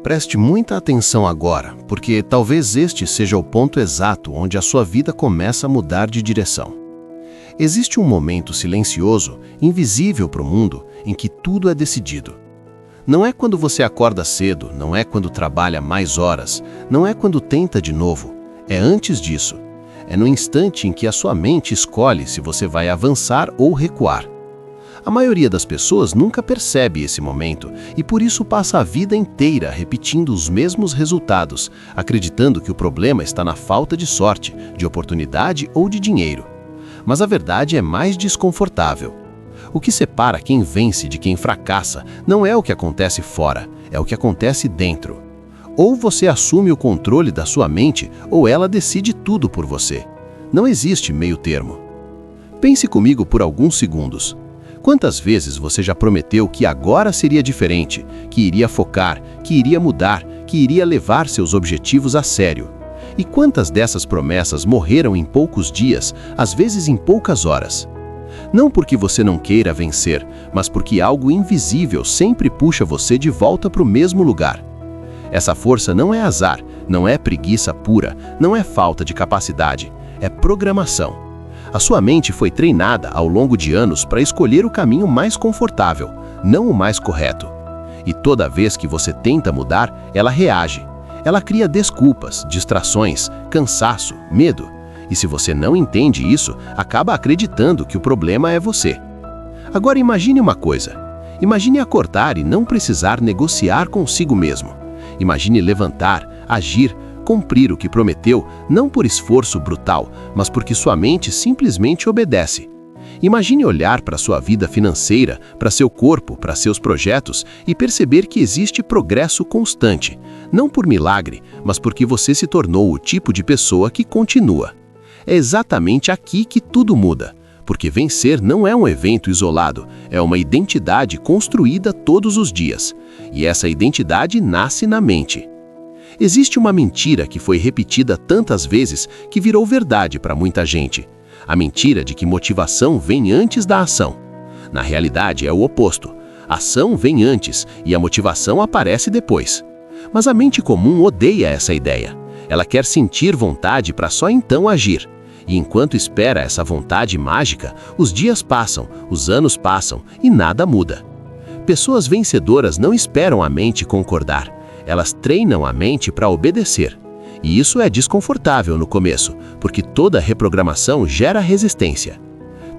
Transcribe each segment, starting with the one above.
Preste muita atenção agora, porque talvez este seja o ponto exato onde a sua vida começa a mudar de direção. Existe um momento silencioso, invisível para o mundo, em que tudo é decidido. Não é quando você acorda cedo, não é quando trabalha mais horas, não é quando tenta de novo. É antes disso. É no instante em que a sua mente escolhe se você vai avançar ou recuar. A maioria das pessoas nunca percebe esse momento e por isso passa a vida inteira repetindo os mesmos resultados, acreditando que o problema está na falta de sorte, de oportunidade ou de dinheiro. Mas a verdade é mais desconfortável. O que separa quem vence de quem fracassa não é o que acontece fora, é o que acontece dentro. Ou você assume o controle da sua mente, ou ela decide tudo por você. Não existe meio termo. Pense comigo por alguns segundos. Quantas vezes você já prometeu que agora seria diferente, que iria focar, que iria mudar, que iria levar seus objetivos a sério? E quantas dessas promessas morreram em poucos dias, às vezes em poucas horas? Não porque você não queira vencer, mas porque algo invisível sempre puxa você de volta para o mesmo lugar. Essa força não é azar, não é preguiça pura, não é falta de capacidade, é programação. A sua mente foi treinada ao longo de anos para escolher o caminho mais confortável, não o mais correto. E toda vez que você tenta mudar, ela reage. Ela cria desculpas, distrações, cansaço, medo. E se você não entende isso, acaba acreditando que o problema é você. Agora imagine uma coisa. Imagine acordar e não precisar negociar consigo mesmo. Imagine levantar, agir, cumprir o que prometeu, não por esforço brutal, mas porque sua mente simplesmente obedece. Imagine olhar para sua vida financeira, para seu corpo, para seus projetos e perceber que existe progresso constante, não por milagre, mas porque você se tornou o tipo de pessoa que continua. É exatamente aqui que tudo muda, porque vencer não é um evento isolado, é uma identidade construída todos os dias, e essa identidade nasce na mente. Existe uma mentira que foi repetida tantas vezes que virou verdade para muita gente. A mentira de que motivação vem antes da ação. Na realidade, é o oposto. A ação vem antes e a motivação aparece depois. Mas a mente comum odeia essa ideia. Ela quer sentir vontade para só então agir. E enquanto espera essa vontade mágica, os dias passam, os anos passam e nada muda. Pessoas vencedoras não esperam a mente concordar. Elas treinam a mente para obedecer. E isso é desconfortável no começo, porque toda reprogramação gera resistência.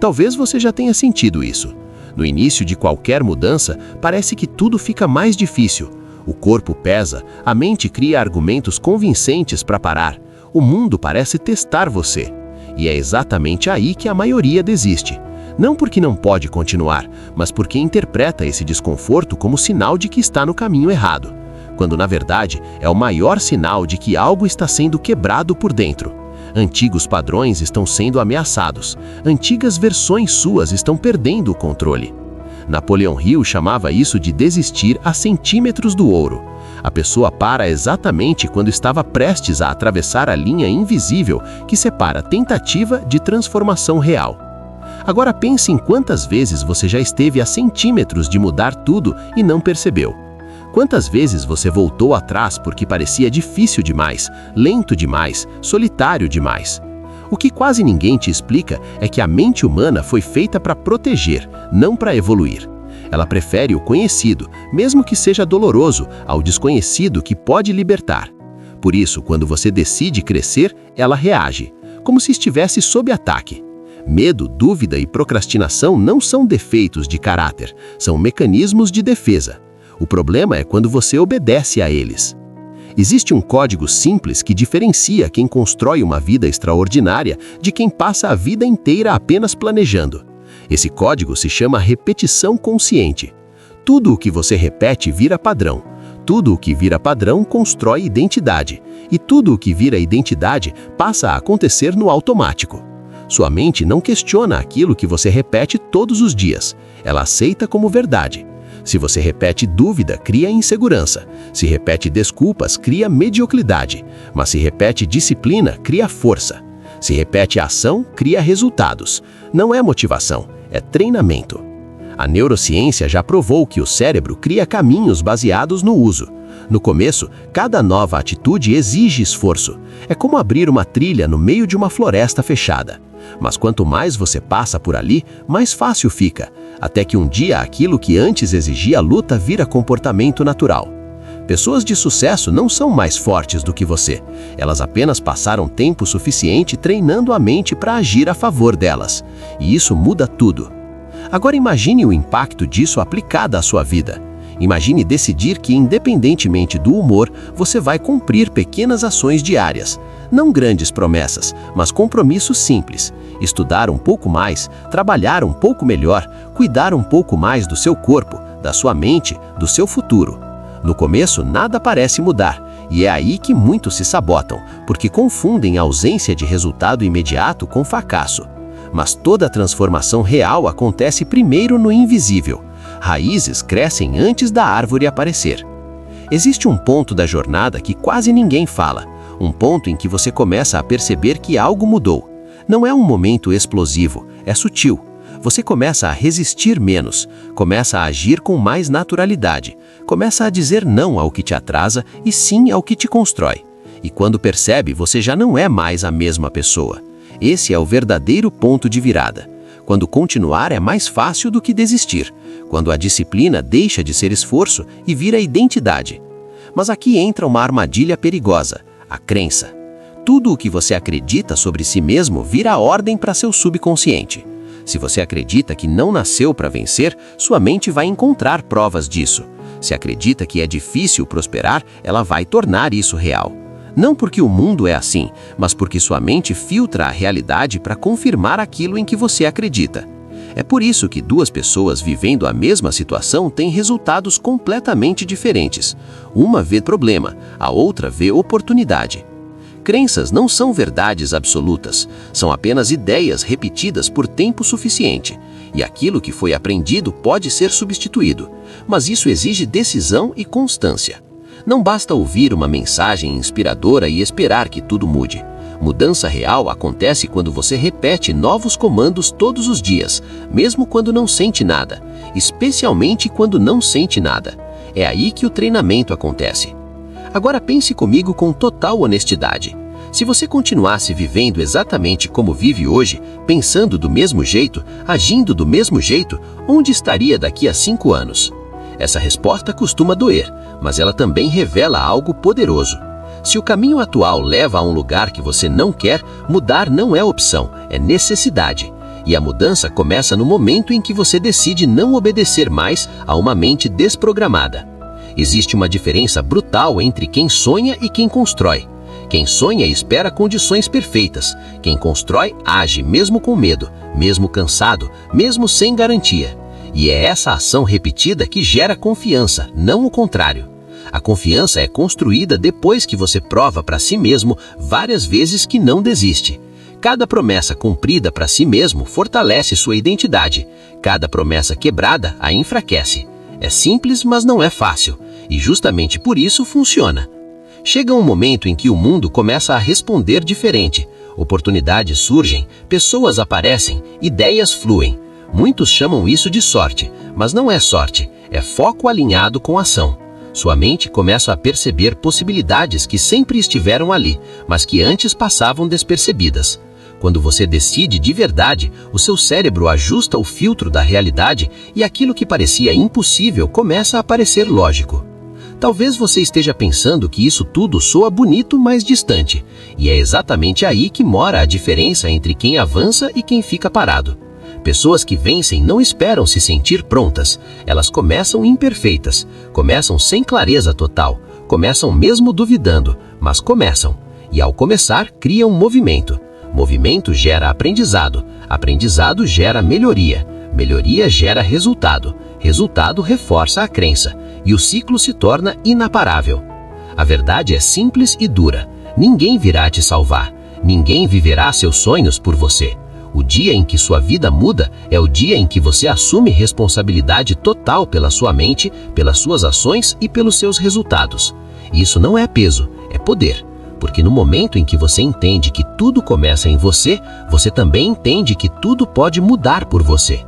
Talvez você já tenha sentido isso. No início de qualquer mudança, parece que tudo fica mais difícil. O corpo pesa, a mente cria argumentos convincentes para parar. O mundo parece testar você. E é exatamente aí que a maioria desiste. Não porque não pode continuar, mas porque interpreta esse desconforto como sinal de que está no caminho errado. Quando na verdade é o maior sinal de que algo está sendo quebrado por dentro. Antigos padrões estão sendo ameaçados, antigas versões suas estão perdendo o controle. Napoleão Hill chamava isso de desistir a centímetros do ouro. A pessoa para exatamente quando estava prestes a atravessar a linha invisível que separa tentativa de transformação real. Agora pense em quantas vezes você já esteve a centímetros de mudar tudo e não percebeu. Quantas vezes você voltou atrás porque parecia difícil demais, lento demais, solitário demais? O que quase ninguém te explica é que a mente humana foi feita para proteger, não para evoluir. Ela prefere o conhecido, mesmo que seja doloroso, ao desconhecido que pode libertar. Por isso, quando você decide crescer, ela reage, como se estivesse sob ataque. Medo, dúvida e procrastinação não são defeitos de caráter, são mecanismos de defesa. O problema é quando você obedece a eles. Existe um código simples que diferencia quem constrói uma vida extraordinária de quem passa a vida inteira apenas planejando. Esse código se chama repetição consciente. Tudo o que você repete vira padrão. Tudo o que vira padrão constrói identidade. E tudo o que vira identidade passa a acontecer no automático. Sua mente não questiona aquilo que você repete todos os dias. Ela aceita como verdade. Se você repete dúvida, cria insegurança. Se repete desculpas, cria mediocridade. Mas se repete disciplina, cria força. Se repete ação, cria resultados. Não é motivação, é treinamento. A neurociência já provou que o cérebro cria caminhos baseados no uso. No começo, cada nova atitude exige esforço. É como abrir uma trilha no meio de uma floresta fechada. Mas quanto mais você passa por ali, mais fácil fica, até que um dia aquilo que antes exigia luta vira comportamento natural. Pessoas de sucesso não são mais fortes do que você. Elas apenas passaram tempo suficiente treinando a mente para agir a favor delas. E isso muda tudo. Agora imagine o impacto disso aplicado à sua vida. Imagine decidir que, independentemente do humor, você vai cumprir pequenas ações diárias. Não grandes promessas, mas compromissos simples. Estudar um pouco mais, trabalhar um pouco melhor, cuidar um pouco mais do seu corpo, da sua mente, do seu futuro. No começo, nada parece mudar, e é aí que muitos se sabotam, porque confundem a ausência de resultado imediato com fracasso. Mas toda transformação real acontece primeiro no invisível. Raízes crescem antes da árvore aparecer. Existe um ponto da jornada que quase ninguém fala, um ponto em que você começa a perceber que algo mudou. Não é um momento explosivo, é sutil. Você começa a resistir menos, começa a agir com mais naturalidade, começa a dizer não ao que te atrasa e sim ao que te constrói. E quando percebe, você já não é mais a mesma pessoa. Esse é o verdadeiro ponto de virada. Quando continuar é mais fácil do que desistir, quando a disciplina deixa de ser esforço e vira identidade. Mas aqui entra uma armadilha perigosa, a crença. Tudo o que você acredita sobre si mesmo vira ordem para seu subconsciente. Se você acredita que não nasceu para vencer, sua mente vai encontrar provas disso. Se acredita que é difícil prosperar, ela vai tornar isso real. Não porque o mundo é assim, mas porque sua mente filtra a realidade para confirmar aquilo em que você acredita. É por isso que duas pessoas vivendo a mesma situação têm resultados completamente diferentes. Uma vê problema, a outra vê oportunidade. Crenças não são verdades absolutas, são apenas ideias repetidas por tempo suficiente. E aquilo que foi aprendido pode ser substituído, mas isso exige decisão e constância. Não basta ouvir uma mensagem inspiradora e esperar que tudo mude. Mudança real acontece quando você repete novos comandos todos os dias, mesmo quando não sente nada, especialmente quando não sente nada. É aí que o treinamento acontece. Agora pense comigo com total honestidade. Se você continuasse vivendo exatamente como vive hoje, pensando do mesmo jeito, agindo do mesmo jeito, onde estaria daqui a 5 anos? Essa resposta costuma doer, mas ela também revela algo poderoso. Se o caminho atual leva a um lugar que você não quer, mudar não é opção, é necessidade. E a mudança começa no momento em que você decide não obedecer mais a uma mente desprogramada. Existe uma diferença brutal entre quem sonha e quem constrói. Quem sonha espera condições perfeitas. Quem constrói age mesmo com medo, mesmo cansado, mesmo sem garantia. E é essa ação repetida que gera confiança, não o contrário. A confiança é construída depois que você prova para si mesmo várias vezes que não desiste. Cada promessa cumprida para si mesmo fortalece sua identidade. Cada promessa quebrada a enfraquece. É simples, mas não é fácil. E justamente por isso funciona. Chega um momento em que o mundo começa a responder diferente. Oportunidades surgem, pessoas aparecem, ideias fluem. Muitos chamam isso de sorte, mas não é sorte, é foco alinhado com ação. Sua mente começa a perceber possibilidades que sempre estiveram ali, mas que antes passavam despercebidas. Quando você decide de verdade, o seu cérebro ajusta o filtro da realidade e aquilo que parecia impossível começa a parecer lógico. Talvez você esteja pensando que isso tudo soa bonito, mas distante, e é exatamente aí que mora a diferença entre quem avança e quem fica parado. Pessoas que vencem não esperam se sentir prontas. Elas começam imperfeitas, começam sem clareza total, começam mesmo duvidando, mas começam. E ao começar, criam movimento. Movimento gera aprendizado, aprendizado gera melhoria, melhoria gera resultado, resultado reforça a crença, e o ciclo se torna inaparável. A verdade é simples e dura. Ninguém virá te salvar, ninguém viverá seus sonhos por você. O dia em que sua vida muda é o dia em que você assume responsabilidade total pela sua mente, pelas suas ações e pelos seus resultados. Isso não é peso, é poder. Porque no momento em que você entende que tudo começa em você, você também entende que tudo pode mudar por você.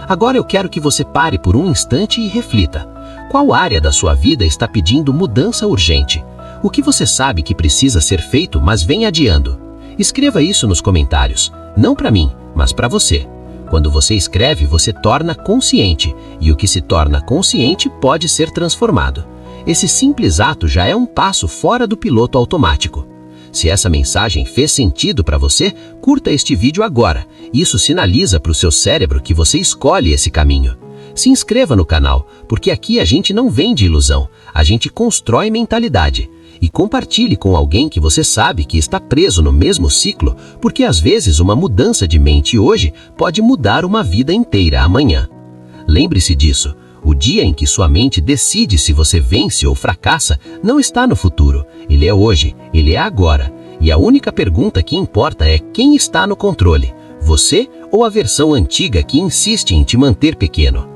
Agora eu quero que você pare por um instante e reflita. Qual área da sua vida está pedindo mudança urgente? O que você sabe que precisa ser feito, mas vem adiando? Escreva isso nos comentários, não para mim, mas para você. Quando você escreve, você torna consciente, e o que se torna consciente pode ser transformado. Esse simples ato já é um passo fora do piloto automático. Se essa mensagem fez sentido para você, curta este vídeo agora. Isso sinaliza para o seu cérebro que você escolhe esse caminho. Se inscreva no canal, porque aqui a gente não vende ilusão, a gente constrói mentalidade. E compartilhe com alguém que você sabe que está preso no mesmo ciclo, porque às vezes uma mudança de mente hoje pode mudar uma vida inteira amanhã. Lembre-se disso, o dia em que sua mente decide se você vence ou fracassa não está no futuro, ele é hoje, ele é agora. E a única pergunta que importa é quem está no controle, você ou a versão antiga que insiste em te manter pequeno.